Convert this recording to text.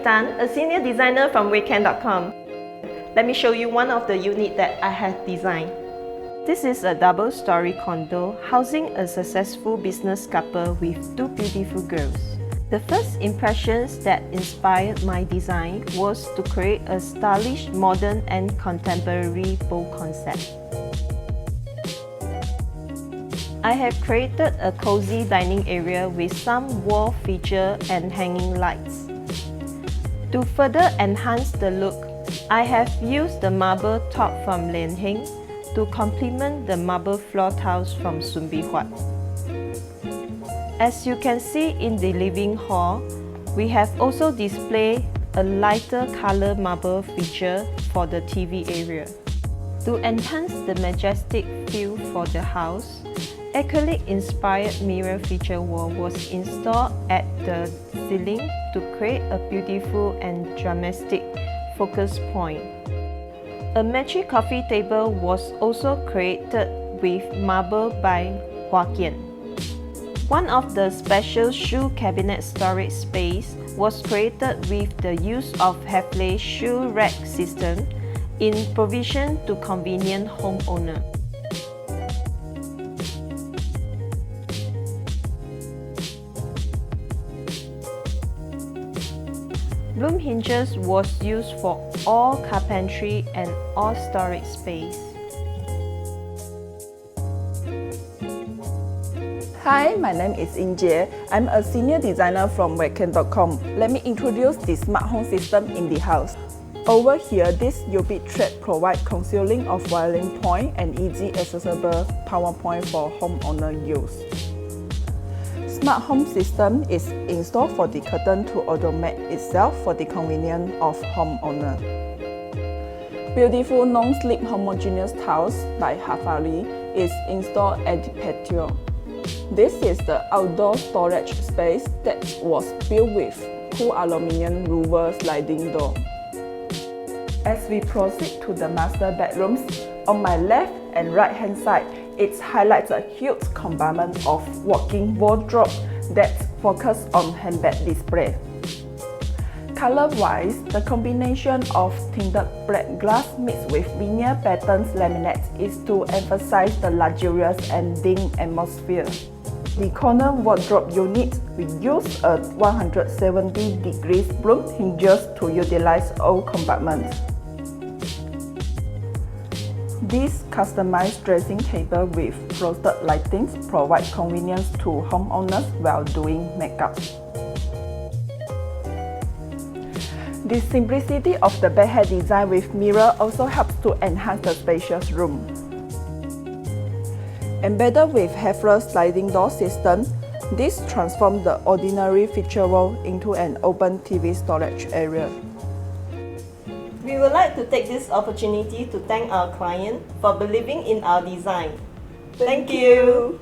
Tan, a senior designer from Weiken.com. Let me show you one of the units that I have designed. This is a double-story condo housing a successful business couple with two beautiful girls. The first impressions that inspired my design was to create a stylish, modern and contemporary bold concept. I have created a cozy dining area with some wall feature and hanging lights. To further enhance the look, I have used the marble top from Lian Heng to complement the marble floor tiles from Sun Bi Huat. As you can see in the living hall, we have also displayed a lighter color marble feature for the TV area. To enhance the majestic feel for the house, acrylic-inspired mirror feature wall was installed at the ceiling to create a beautiful and dramatic focus point. A matching coffee table was also created with marble by Weiken. One of the special shoe cabinet storage space was created with the use of Hafele shoe rack system in provision to convenient homeowner. Bloom hinges was used for all carpentry and all storage space. Hi, my name is Ying Jye. I'm a senior designer from Weiken.com. Let me introduce the smart home system in the house. Over here, this UV thread provides concealing of wiring point and easy accessible power point for homeowner use. Smart home system is installed for the curtain to automate itself for the convenience of homeowner. Beautiful non-slip homogeneous tiles by Hafele is installed at the patio. This is the outdoor storage space that was built with cool aluminum louver sliding door. As we proceed to the master bedrooms, on my left and right hand side, it highlights a huge compartment of walk-in wardrobe that focuses on handbag display. Color-wise, the combination of tinted black glass mixed with veneer patterns laminates is to emphasize the luxurious and dim atmosphere. The corner wardrobe unit, we use a 170 degrees bloom hinges to utilize all compartments. This customized dressing table with frosted lightings provide convenience to homeowners while doing makeup. The simplicity of the bedhead design with mirror also helps to enhance the spacious room. Embedded with Hafele sliding door system, this transforms the ordinary feature wall into an open TV storage area. We would like to take this opportunity to thank our client for believing in our design. Thank you.